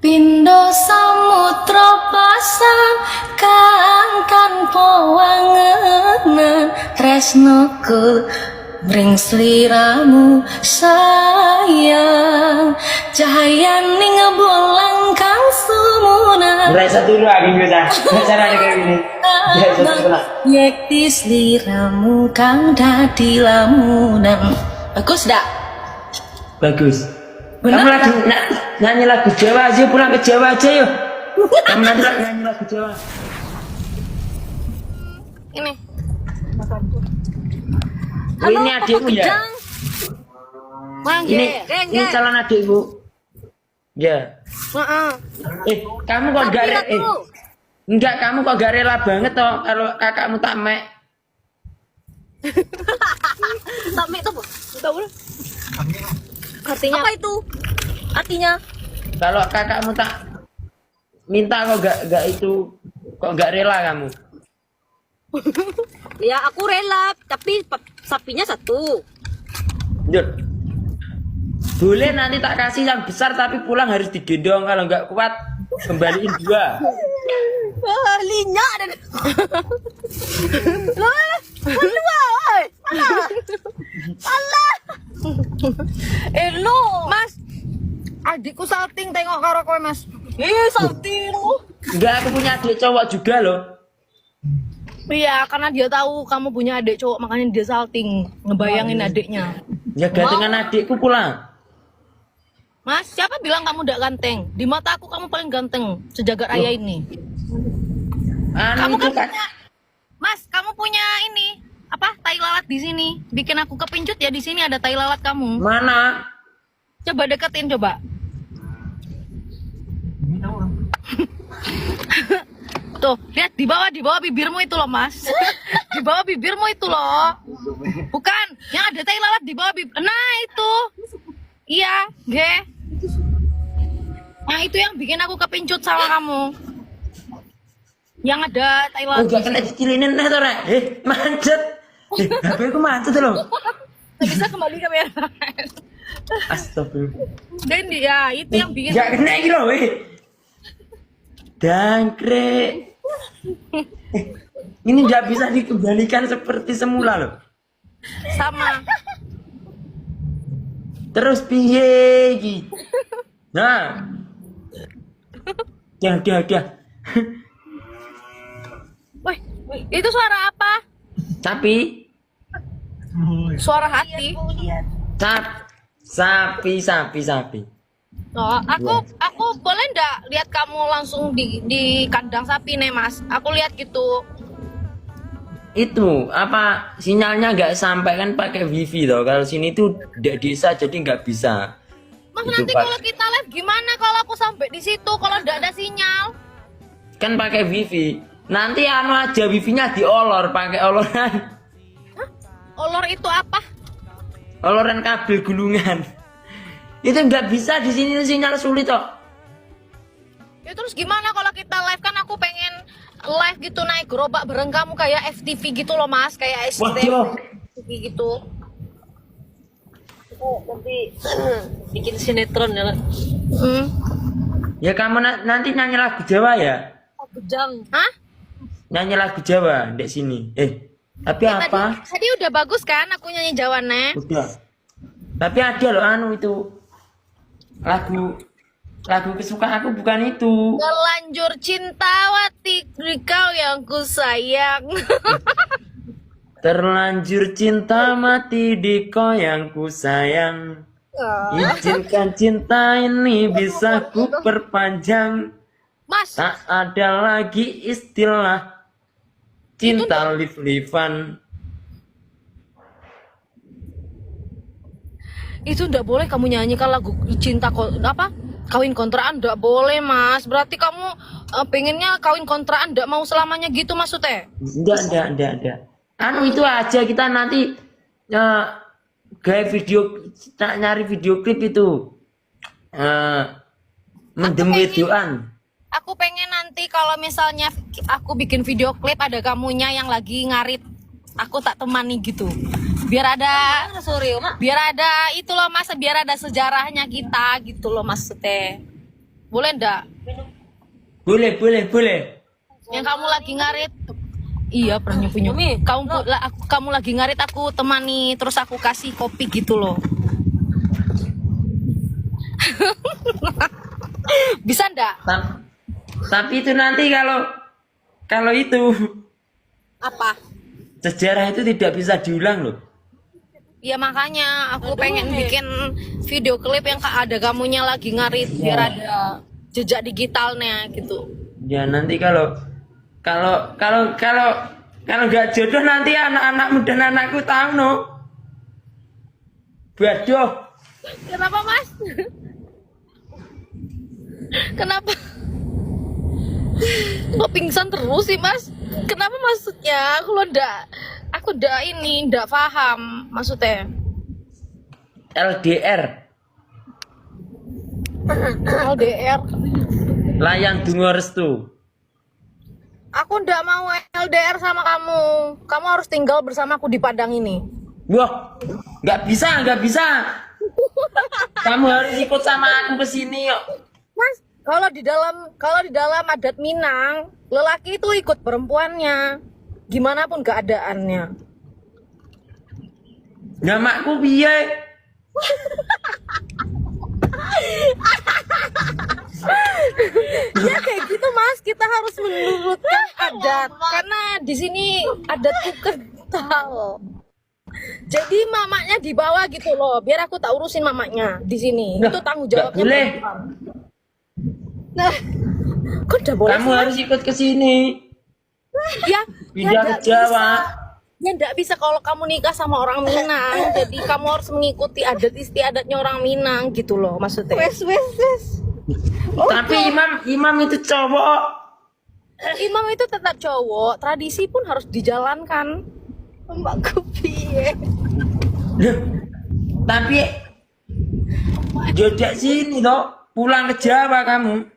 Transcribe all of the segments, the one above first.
Pindo samudra pasang kang tanpa wangenan tresnoku mring sliramu sayang cahayaning bulan kang sumunan Mulai satu dulu lagi bisa. Caranya kayak gini. Ya satu lah. yekti sliramu kang dadi lamunan. Bagus dak? Bagus. Bener, Kamu lagi nyanyi lagu Jawa aja, pulang ke Jawa aja yuk. Kamu nanti nyanyi lagu Jawa. Ini. Oh, ini adikmu ya? Ini calon adikmu. Ya. Kamu kok gak rela? Enggak, kamu kok gak rela banget toh kalau kakakmu tamek. Tamek itu apa? Tahu lah. Artinya apa itu? Artinya Kalau kakakmu tak minta kok gak itu, kok gak rela kamu? ya aku rela, tapi sapinya satu. Yuk. Boleh nanti tak kasih yang besar tapi pulang harus digendong, kalau nggak kuat kembaliin dua. Linyak dan dua. Allah. Lo, Mas. Adikku salting tengok karo kowe, Mas. Salting. Enggak, aku punya adik cowok juga loh. Iya, karena dia tahu kamu punya adik cowok, makanya dia salting ngebayangin adiknya. Ya gantengan adikku pulang. Mas, siapa bilang kamu tidak ganteng? Di mata aku kamu paling ganteng sejagat raya ini. Kamu Itu kan punya, Mas, kamu punya ini apa? Tai lalat di sini. Bikin aku kepincut ya, di sini ada tai lalat kamu. Mana? Coba deketin coba. Tuh, lihat di bawah bibirmu itu loh, Mas. Di bawah bibirmu itu loh. Bukan, yang ada tai lalat di bawah bibir. Nah, itu. Iya, ge. Nah, itu yang bikin aku kepincut sama kamu. Yang ada tai lalat. Enggak kena cicilinin dah tuh, Rek. Manjat. HP aku manjat loh. Bisa kembali ke merah. Astagfirullah. Dan dia itu yang bikin Enggak kena gitu loh, weh. Dangkrik. Ini nggak bisa dikembalikan seperti semula loh. sama. Terus piye iki? Nah. Dia. Wih, itu suara apa? Sapi. Suara hati. Sapi. Oh, aku boleh ndak lihat kamu langsung di kandang sapi nih, Mas? Aku lihat gitu. Itu apa sinyalnya nggak sampai kan pakai wifi toh. Kalau sini tuh di desa jadi nggak bisa. Mas, Itu, nanti Pak. kalau kita live gimana kalau aku sampai di situ kalau ndak ada sinyal? Kan pakai wifi. Nanti anu aja wifi-nya diolor, pakai oloran. Olor itu apa? Oloran kabel gulungan. Itu nggak bisa di sini sinyal sulit toh. Ya terus gimana kalau kita live, kan aku pengen live gitu naik gerobak bareng kamu kayak FTV gitu loh, Mas, kayak Waduh. FTV gitu. Nanti bikin sinetron ya. Ya kamu nanti nyanyi lagu Jawa ya? Pedang. Hah? Nyanyi lagu Jawa di sini. Tapi Ya, apa? Tadi udah bagus kan aku nyanyi Jawane? Udah. Tapi ada loh anu itu. Lagu kesukaan aku bukan itu. Terlanjur cinta wati kau yang ku sayang. Terlanjur cinta mati di kau yang ku sayang. Izinkan cinta ini bisa ku perpanjang. Mas, Tak ada lagi istilah cinta live-livean. itu ndak boleh kamu nyanyikan lagu cinta kawin kontraan, ndak boleh, Mas. Berarti kamu pengennya kawin kontraan ndak mau selamanya gitu maksudnya? Enggak. Anu itu aja kita nanti gaya video, nyari video klip itu. Mendem videoan. Aku pengen nanti kalau misalnya aku bikin video klip ada kamunya yang lagi ngarit, aku tak temani gitu. Biar ada itu loh, Mas, biar ada sejarahnya kita gitu loh, Mas Teh. Boleh ndak? Boleh, boleh, boleh. Yang kamu lagi ngarit. Iya, pernah nyupi. Kamu lagi ngarit, aku temani, terus aku kasih kopi gitu loh. Bisa ndak? Tapi itu nanti kalau itu Apa? sejarah itu tidak bisa diulang loh. Ya makanya aku pengen bikin video klip yang ada kamunya lagi ngarit biar ada jejak digitalnya gitu. Ya nanti kalau nggak jodoh nanti anak-anakmu dan anakku tahu no. Waduh. Kenapa Mas? Kenapa? Kok pingsan terus sih Mas? Kenapa maksudnya? Aku ndak paham maksudnya. LDR. LDR. Layang dungo restu. Aku ndak mau LDR sama kamu. Kamu harus tinggal bersamaku di Padang ini. Wah, nggak bisa, nggak bisa. Kamu harus ikut sama aku ke sini yuk. Mas, kalau di dalam adat Minang, lelaki itu ikut perempuannya. Gimana pun keadaannya. Namaku piye? Ya kayak gitu Mas, kita harus menurutkan adat. Karena di sini adatku kental. Jadi mamaknya dibawa gitu loh, biar aku tak urusin mamaknya di sini. Nah, itu tanggung jawabnya. boleh. perempuan. Nah, kok udah boleh Kamu sih, Mas? harus ikut ke sini. Ya, Pindah nggak ke Jawa. bisa. Ya enggak bisa kalau kamu nikah sama orang Minang. Jadi kamu harus mengikuti adat istiadatnya orang Minang gitu loh maksudnya. Wes. Tapi imam itu cowok. Imam itu tetap cowok, tradisi pun harus dijalankan. Mbakku piye? Loh, tapi jodak sini toh, pulang ke Jawa kamu.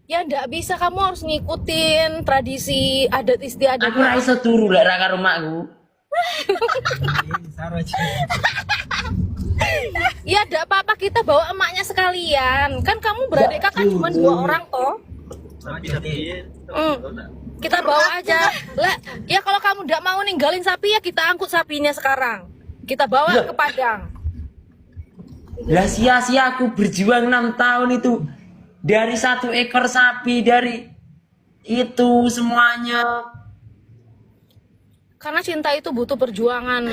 Ya enggak bisa, kamu harus ngikutin tradisi adat istiadat. Aku ra iso turu lek ra karo makku. Ya enggak apa-apa, kita bawa emaknya sekalian. Kan kamu beradik kakak cuma 2 orang toh. Kita bawa aja. Lah, ya kalau kamu enggak mau ninggalin sapi ya kita angkut sapinya sekarang. Kita bawa ke Padang. Lah sia-sia aku berjuang 6 tahun itu. Dari 1 ekor sapi, dari itu semuanya. Karena cinta itu butuh perjuangan.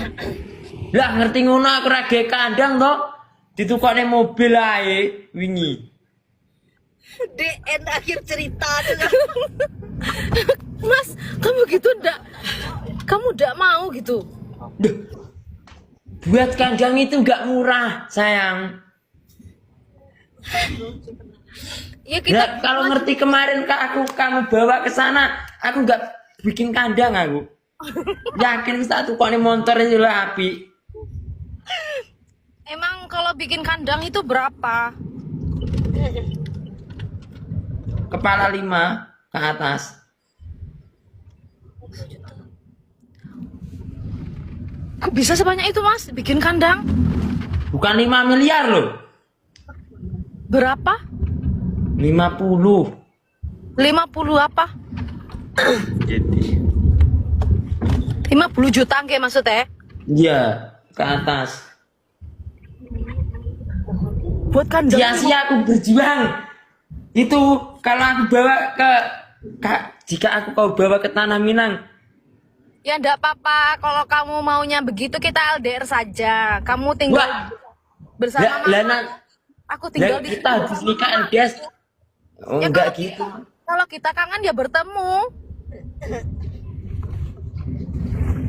Lah ngerti ngono aku ra gawe kandang toh. Ditukokne mobil ae wingi. DN akhir cerita. Mas, kamu gitu enggak? Kamu enggak mau gitu? Duh. Buat kandang itu gak murah, sayang. Ya kita Nah, kalau ngerti kemarin kamu bawa ke sana, aku nggak bikin kandang aku. Yakin satu kok motor itu lah api. emang kalau bikin kandang itu berapa? Kepala 5 ke atas. Kok bisa sebanyak itu Mas bikin kandang? Bukan 5 miliar loh. Berapa? 50. 50 apa? Jadi. 50 juta kayak maksudnya? Iya, ke atas. Buat kandang. Sia-sia aku berjuang. Itu kalau aku bawa jika aku kau bawa ke tanah Minang. Ya enggak apa-apa, kalau kamu maunya begitu kita LDR saja. Kamu tinggal Wah. bersama mama. Aku tinggal di kita habis nikah LDS. Oh, Ya, enggak kalau gitu. Kalau kita kangen ya bertemu.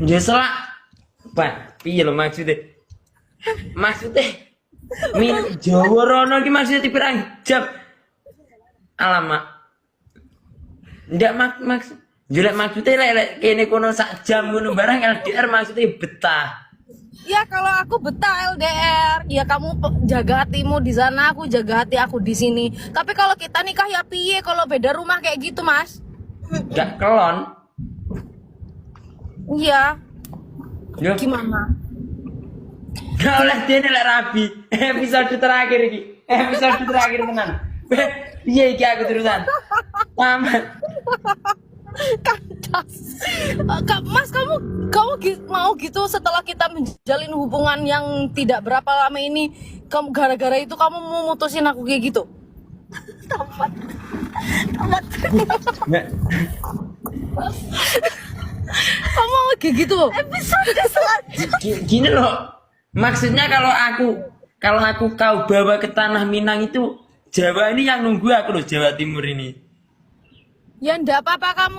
Ya salah. Pak, piye lho maksudnya? Maksudnya min Jawa rono iki maksudnya dipirang jam. Alamak. Ndak maksud. Jelek maksudnya lek kene kono sak jam ngono barang LDR maksudnya betah. Ya kalau aku betah LDR, ya kamu jaga hatimu di sana, aku jaga hati aku di sini. Tapi kalau kita nikah ya piye kalau beda rumah kayak gitu, Mas? Enggak kelon. Iya. Yo. Gimana? Gak oleh dene lek rabi. Episode terakhir iki. Episode terakhir tenan. Iya iki aku terusan. Tamat. Kandas. Mas, mau gitu setelah kita menjalin hubungan yang tidak berapa lama ini, kamu gara-gara itu kamu mau mutusin aku kayak gitu? Tamat. Nggak. Kamu mau kayak gitu? Episode selanjutnya. Gini loh. Maksudnya kalau aku kau bawa ke tanah Minang itu Jawa ini yang nunggu aku loh, Jawa Timur ini. Ya ndak apa-apa kamu